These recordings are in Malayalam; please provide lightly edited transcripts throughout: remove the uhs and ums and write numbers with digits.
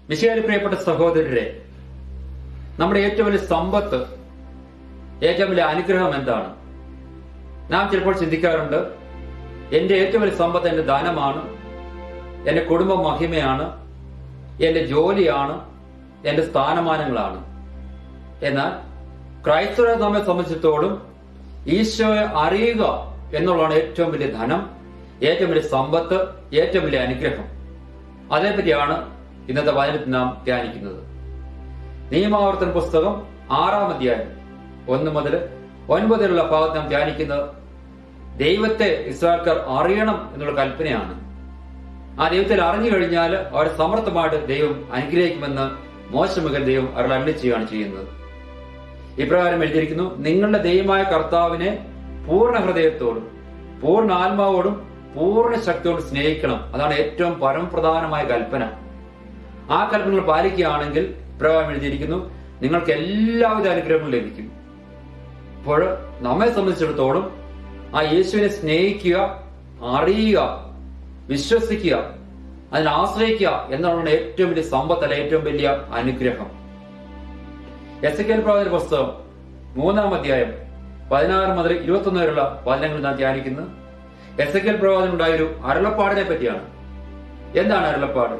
മിശിഹായിൽ പ്രിയപ്പെട്ട സഹോദരരെ, നമ്മുടെ ഏറ്റവും വലിയ സമ്പത്ത്, ഏറ്റവും വലിയ അനുഗ്രഹം എന്താണ്? നാം ചിലപ്പോൾ ചിന്തിക്കാറുണ്ട്, എന്റെ ഏറ്റവും വലിയ സമ്പത്ത് എന്റെ ധനമാണ്, എന്റെ കുടുംബ മഹിമയാണ്, എന്റെ ജോലിയാണ്, എന്റെ സ്ഥാനമാനങ്ങളാണ്. എന്നാൽ ക്രൈസ്തവരെ നമ്മെ സംബന്ധിച്ചിടത്തോളം ഈശോയെ അറിയുക എന്നുള്ളതാണ് ഏറ്റവും വലിയ ധനം, ഏറ്റവും വലിയ സമ്പത്ത്, ഏറ്റവും വലിയ അനുഗ്രഹം. അതേപറ്റിയാണ് ഇന്നത്തെ വചനത്തിൽ നാം ധ്യാനിക്കുന്നത്. നിയമാവർത്തന പുസ്തകം 6-ാം അധ്യായം 1 മുതൽ 9 വരെയുള്ള ഭാഗത്ത് നാം ധ്യാനിക്കുന്നത് ദൈവത്തെ ഇസ്രായേൽക്കാർ അറിയണം എന്നുള്ള കൽപ്പനയാണ്. ആ ദൈവത്തിൽ അറിഞ്ഞു കഴിഞ്ഞാൽ അവരെ സമർത്ഥമായിട്ട് ദൈവം അനുഗ്രഹിക്കുമെന്ന് മോശെ മുഖേന ദൈവം അവരുടെ അരുളിച്ചെയ്യാണ് ചെയ്യുന്നത്. ഇപ്രകാരം എഴുതിയിരിക്കുന്നു: നിങ്ങളുടെ ദൈവമായ കർത്താവിനെ പൂർണ്ണ ഹൃദയത്തോടും പൂർണ്ണ ആത്മാവോടും പൂർണ്ണ ശക്തിയോടും സ്നേഹിക്കണം. അതാണ് ഏറ്റവും പരമപ്രധാനമായ കൽപ്പന. ആ കൽപ്പനകൾ പാലിക്കുകയാണെങ്കിൽ ഇപ്രകാരം എഴുതിയിരിക്കുന്നു, നിങ്ങൾക്ക് എല്ലാവിധ അനുഗ്രഹങ്ങളും ലഭിക്കും. അപ്പോൾ നമ്മെ സംബന്ധിച്ചിടത്തോളം ആ യേശുവിനെ സ്നേഹിക്കുക, അറിയുക, വിശ്വസിക്കുക, അതിനെ ആശ്രയിക്കുക എന്നുള്ളതാണ് ഏറ്റവും വലിയ സമ്പത്തല്ല, ഏറ്റവും വലിയ അനുഗ്രഹം. എസെക്കിയേൽ പ്രവാചകന്റെ പുസ്തകം 3-ാം അധ്യായം 16 മുതൽ 21 വരെയുള്ള വചനങ്ങൾ നാം ധ്യാനിക്കുന്നത് എസെക്കിയേൽ പ്രവാചകനുണ്ടായൊരു അരുളപ്പാടിനെ പറ്റിയാണ്. എന്താണ് അരുളപ്പാട്?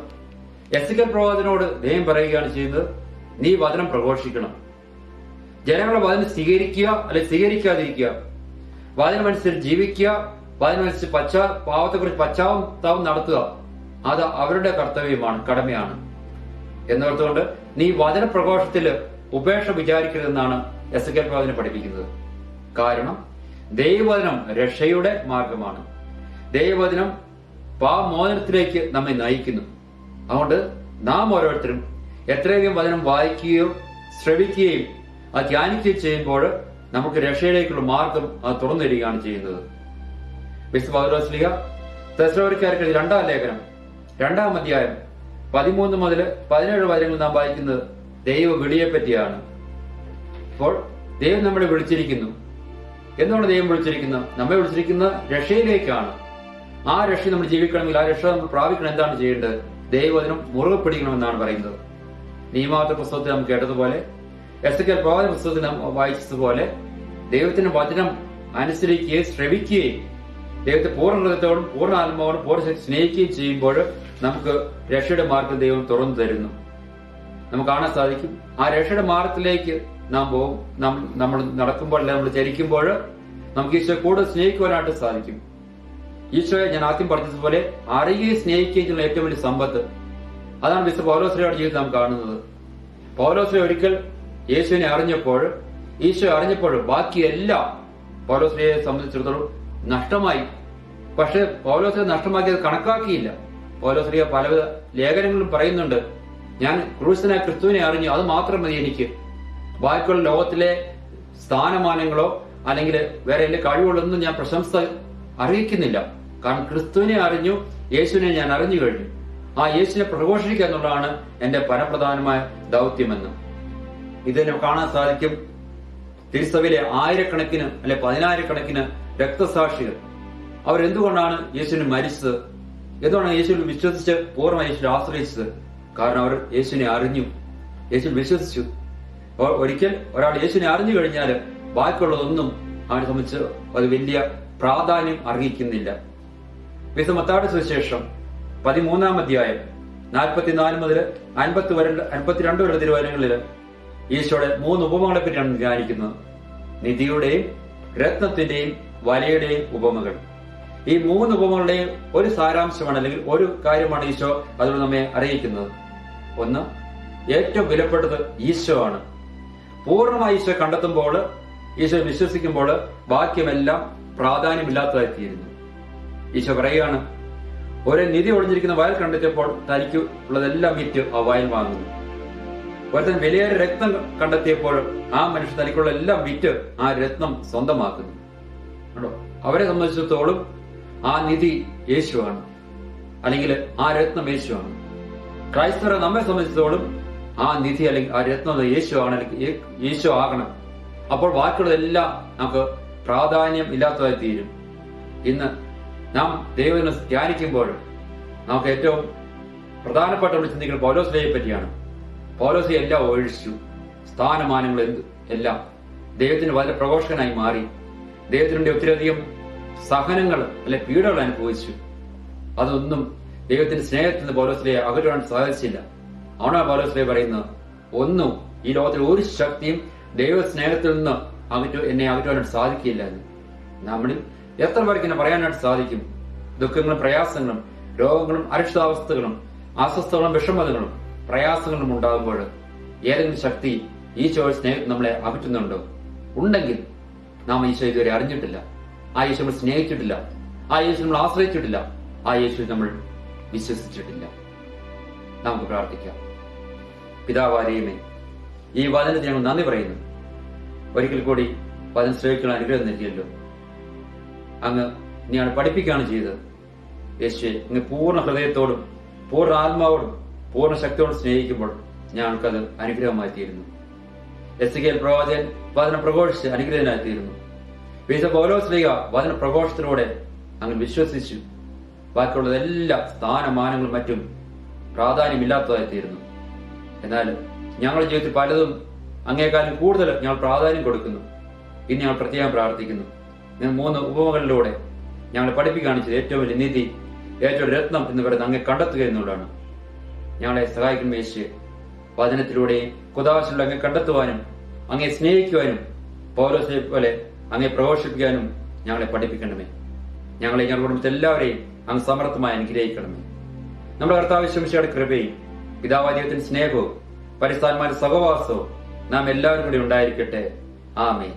എസെക്കിയേൽ പ്രവാചകനോട് ദൈവം പറയുകയാണ് ചെയ്യുന്നത്, നീ വചനം പ്രഘോഷിക്കണം. ജനങ്ങളെ വചനം സ്വീകരിക്കുക അല്ലെങ്കിൽ സ്വീകരിക്കാതിരിക്കുക, വചനമനുസരിച്ച് ജീവിക്കുക, വചനമനുസരിച്ച് പാവത്തെക്കുറിച്ച് പശ്ചാത്താപം നടത്തുക, അത് അവരുടെ കർത്തവ്യമാണ്, കടമയാണ്. എന്നോർത്തുകൊണ്ട് നീ വചനപ്രഘോഷത്തിൽ ഉപേക്ഷ വിചാരിക്കരുതെന്നാണ് എസെക്കിയേൽ പ്രവാചകനെ പഠിപ്പിക്കുന്നത്. കാരണം ദൈവവചനം രക്ഷയുടെ മാർഗമാണ്. ദൈവവചനം പാപമോചനത്തിലേക്ക് നമ്മെ നയിക്കുന്നു. അതുകൊണ്ട് നാം ഓരോരുത്തരും എത്രയധികം വചനം വായിക്കുകയോ ശ്രവിക്കുകയും അത് ധ്യാനിക്കുകയും ചെയ്യുമ്പോൾ നമുക്ക് രക്ഷയിലേക്കുള്ള മാർഗം അത് തുറന്നു തരികയാണ് ചെയ്യുന്നത്. വിശുദ്ധ പൗലോസ്ലീഹ തെസ്സലോനിക്കർക്ക് 2-ാം ലേഖനം 2-ാം അധ്യായം 13 മുതൽ 17 വചനങ്ങൾ നാം വായിക്കുന്നത് ദൈവ വിളിയെ പറ്റിയാണ്. അപ്പോൾ ദൈവം നമ്മളെ വിളിച്ചിരിക്കുന്നു. എന്തുകൊണ്ട് ദൈവം വിളിച്ചിരിക്കുന്നത്? നമ്മെ വിളിച്ചിരിക്കുന്ന രക്ഷയിലേക്കാണ്. ആ രക്ഷ നമ്മൾ ജീവിക്കണമെങ്കിൽ, ആ രക്ഷ നമ്മൾ പ്രാപിക്കണം, എന്താണ് ചെയ്യേണ്ടത്? ദൈവവചനം മുറുകെ പിടിക്കണമെന്നാണ് പറയുന്നത്. നിയമാവർത്തന പുസ്തകത്തിൽ നാം കേട്ടതുപോലെ, എസെക്കിയേൽ പ്രവാചക പുസ്തകത്തിൽ നാം വായിച്ചതുപോലെ, ദൈവത്തിന്റെ വചനം അനുസരിക്കുകയും ശ്രവിക്കുകയും ദൈവത്തെ പൂർണ്ണ ഹൃദയത്തോടും പൂർണ്ണ ആത്മാവോടും പൂർണ്ണ സ്നേഹിക്കുകയും ചെയ്യുമ്പോൾ നമുക്ക് രക്ഷയുടെ മാർഗം ദൈവം തുറന്നു തരുന്നു. നമുക്ക് കാണാൻ സാധിക്കും, ആ രക്ഷയുടെ മാർഗത്തിലേക്ക് നാം പോകും. നമ്മൾ നടക്കുമ്പോൾ, നമ്മൾ ചരിക്കുമ്പോൾ നമുക്ക് ഈശോയെ കൂടുതൽ സ്നേഹിക്കുവാനായിട്ട് സാധിക്കും. ഈശോയെ ഞാൻ ആദ്യം പറഞ്ഞതുപോലെ അറിയുകയും സ്നേഹിക്കുകയും ചെയ്യുന്ന ഏറ്റവും വലിയ സമ്പത്ത്. അതാണ് വിശുദ്ധ പൗലോസ്ലീഹയുടെ ജീവിതത്തിൽ നാം കാണുന്നത്. പൗലോസ്ലീഹ ഒരിക്കൽ യേശുവിനെ അറിഞ്ഞപ്പോൾ, ഈശോ അറിഞ്ഞപ്പോൾ ബാക്കിയെല്ലാം പൗലോസ്ലീഹയെ സംബന്ധിച്ചിടത്തോളം നഷ്ടമായി. പക്ഷെ പൗലോസ്ലീഹ നഷ്ടമാക്കിയത് കണക്കാക്കിയില്ല. പൗലോസ്ലീഹ പല ലേഖനങ്ങളിലും പറയുന്നുണ്ട്, ഞാൻ ക്രൂശനായ ക്രിസ്തുവിനെ അറിഞ്ഞു, അത് മാത്രം മതി എനിക്ക്. ബാക്കിയുള്ള ലോകത്തിലെ സ്ഥാനമാനങ്ങളോ അല്ലെങ്കിൽ വേറെ എന്റെ കഴിവുകളൊന്നും ഞാൻ പ്രശംസ അറിയിക്കുന്നില്ല. കാരണം ക്രിസ്തുവിനെ അറിഞ്ഞു, യേശുവിനെ ഞാൻ അറിഞ്ഞു കഴിഞ്ഞു. ആ യേശുവിനെ പ്രഘോഷിക്കുക എന്നുള്ളതാണ് എന്റെ പരമപ്രധാനമായ ദൗത്യമെന്ന്. ഇതിനെ കാണാൻ സാധിക്കും. തിരുസഭയിലെ ആയിരക്കണക്കിന് അല്ലെ 10,000-കണക്കിന് രക്തസാക്ഷികൾ അവരെന്തുകൊണ്ടാണ് യേശുവിനെ മരിച്ചത്? എന്തുകൊണ്ടാണ് യേശുവിൽ വിശ്വസിച്ച് പൂർണ്ണമായി യേശുവിനെ ആശ്രയിച്ചത്? കാരണം അവർ യേശുവിനെ അറിഞ്ഞു, യേശു വിശ്വസിച്ചു. ഒരിക്കൽ ഒരാൾ യേശുവിനെ അറിഞ്ഞു കഴിഞ്ഞാൽ ബാക്കിയുള്ളതൊന്നും അവനെ സംബന്ധിച്ച് അത് വലിയ പ്രാധാന്യം അർഹിക്കുന്നില്ല. വിശുദ്ധ മത്തായിയുടെ സുവിശേഷം 13-ാം അധ്യായം 44 മുതൽ 52 വരെ തിരുവചനങ്ങളിൽ ഈശോയുടെ 3 ഉപമകളെ പറ്റിയാണ് ധ്യാനിക്കുന്നത്. നിധിയുടെയും രത്നത്തിന്റെയും വലയുടെയും ഉപമകൾ. ഈ 3 ഉപമകളുടെയും ഒരു സാരാംശമാണ്, അല്ലെങ്കിൽ ഒരു കാര്യമാണ് ഈശോ അതിലൂടെ നമ്മെ അറിയിക്കുന്നത്. ഒന്ന്, ഏറ്റവും വിലപ്പെട്ടത് ഈശോ ആണ്. പൂർണ്ണമായി ഈശോ കണ്ടെത്തുമ്പോൾ, ഈശോ വിശ്വസിക്കുമ്പോൾ ബാക്കിയുമെല്ലാം പ്രാധാന്യമില്ലാത്തതായി തീരുന്നു. ഈശോ പറയുകയാണ്, ഒരു നിധി ഒളിഞ്ഞിരിക്കുന്ന വയൽ കണ്ടെത്തിയപ്പോൾ തനിക്ക് ഉള്ളതെല്ലാം വിറ്റ് ആ വയൽ വാങ്ങുന്നു. ഒരുത്തൻ വിലയേറെ രത്നം കണ്ടെത്തിയപ്പോൾ ആ മനുഷ്യൻ തനിക്കുള്ള എല്ലാം വിറ്റ് ആ രത്നം സ്വന്തമാക്കുന്നു. അവരെ സംബന്ധിച്ചിടത്തോളം ആ നിധി യേശുവാണ്, അല്ലെങ്കിൽ ആ രത്നം യേശുവാണ്. ക്രൈസ്തവരെ നമ്മെ സംബന്ധിച്ചിടത്തോളം ആ നിധി അല്ലെങ്കിൽ ആ രത്നം യേശുവാണ്, അല്ലെങ്കിൽ യേശു ആകണം. അപ്പോൾ ബാക്കിയുള്ളതെല്ലാം നമുക്ക് പ്രാധാന്യം ഇല്ലാത്തതായി തീരും. ഇന്ന് നാം ദൈവത്തിനെ ധ്യാനിക്കുമ്പോൾ നമുക്ക് ഏറ്റവും പ്രധാനപ്പെട്ട നമ്മൾ ചിന്തിക്കുന്നത് പൗലോസ്ലയെ പറ്റിയാണ്. പൗലോസ് എല്ലാം ഒഴിച്ചു, സ്ഥാനമാനങ്ങൾ എല്ലാം ദൈവത്തിന് വളരെ പ്രഘോഷകനായി മാറി. ദൈവത്തിനുവേണ്ടി ഒത്തിരിയധികം സഹനങ്ങൾ അല്ലെ പീഡകൾ അനുഭവിച്ചു. അതൊന്നും ദൈവത്തിന്റെ സ്നേഹത്തിൽ നിന്ന് പൗലോസ്ലയെ അകറ്റുവാൻ സാധിച്ചില്ല. അവനാണ് പൗലോസ്ലയെ പറയുന്നത്, ഒന്നും ഈ ലോകത്തിൽ ഒരു ശക്തിയും ദൈവ സ്നേഹത്തിൽ നിന്ന് എന്നെ അകറ്റുവാനായിട്ട് സാധിക്കില്ല എന്ന്. നമ്മളിൽ എത്ര പേർക്ക് എന്നെ പറയാനായിട്ട് സാധിക്കും? ദുഃഖങ്ങളും പ്രയാസങ്ങളും രോഗങ്ങളും അരക്ഷിതാവസ്ഥകളും അസ്വസ്ഥകളും വിഷമതകളും പ്രയാസങ്ങളും ഉണ്ടാകുമ്പോൾ ഏതെങ്കിലും ശക്തി ഈശോയുടെ സ്നേഹത്തിൽ നമ്മളെ അകറ്റുന്നുണ്ടോ? ഉണ്ടെങ്കിൽ നാം ഈശോ ഇതുവരെ അറിഞ്ഞിട്ടില്ല. ആ യേശു നമ്മൾ സ്നേഹിച്ചിട്ടില്ല. ആ യേശു നമ്മൾ ആശ്രയിച്ചിട്ടില്ല. ആ യേശു നമ്മൾ വിശ്വസിച്ചിട്ടില്ല. നമുക്ക് പ്രാർത്ഥിക്കാം. പിതാവാരെയുമേ, ഈ വചനത്തിന് ഞങ്ങൾ നന്ദി പറയുന്നു. ഒരിക്കൽ കൂടി വചനം ശ്രമിക്കാൻ അനുഗ്രഹം നൽകിയല്ലോ. അങ്ങ് നീയാണ് പഠിപ്പിക്കുകയാണ് ചെയ്തത്. യേശുവെ, അങ്ങ് പൂർണ്ണ ഹൃദയത്തോടും പൂർണ്ണ ആത്മാവോടും പൂർണ്ണ ശക്തിയോടും സ്നേഹിക്കുമ്പോൾ ഞങ്ങൾക്കത് അനുഗ്രഹമായി തീരുന്നു. എസ്കേൽ പ്രവാചകൻ വചനം പ്രഘോഷിച്ച് അനുഗ്രഹനായി തീരുന്നു. വിശുദ്ധ പൗലോസ്ലീഹ വചന പ്രഘോഷത്തിലൂടെ അങ്ങ് വിശ്വസിച്ചു. ബാക്കിയുള്ളതെല്ലാം സ്ഥാനമാനങ്ങളും മറ്റും പ്രാധാന്യമില്ലാത്തതായി തീരുന്നു. എന്നാൽ ഞങ്ങളുടെ ജീവിതത്തിൽ പലതും അങ്ങേക്കാളും കൂടുതൽ ഞങ്ങൾ പ്രാധാന്യം കൊടുക്കുന്നു. ഇനി ഞങ്ങൾ പ്രത്യേകം പ്രാർത്ഥിക്കുന്നു. നിങ്ങൾ 3 ഉപമകളിലൂടെ ഞങ്ങളെ പഠിപ്പിക്കുകയാണ് ചെയ്ത് ഏറ്റവും വലിയ നിധി, ഏറ്റവും രത്നം എന്ന് പറയുന്നത് അങ്ങേ കണ്ടെത്തുക എന്നുള്ളതാണ്. ഞങ്ങളെ സഹായിക്കുന്ന യേശുവേ, വചനത്തിലൂടെയും കുദാശയിലൂടെ അങ്ങേ കണ്ടെത്തുവാനും അങ്ങേ സ്നേഹിക്കുവാനും പൗലോസിനെ പോലെ അങ്ങേ പ്രഘോഷിപ്പിക്കാനും ഞങ്ങളെ പഠിപ്പിക്കണമേ. ഞങ്ങളുടെ കുടുംബത്തിൽ എല്ലാവരെയും അങ്ങ് സമർത്ഥമായി അനുഗ്രഹിക്കണമേ. നമ്മുടെ കർത്താവ് ശംശയുടെ കൃപയും പിതാവായ ദൈവത്തിന്റെ സ്നേഹവും പരിശുദ്ധാത്മാവിന്റെ സഹവാസവും നാം എല്ലാവരും കൂടി ഉണ്ടായിരിക്കട്ടെ. ആമേൻ.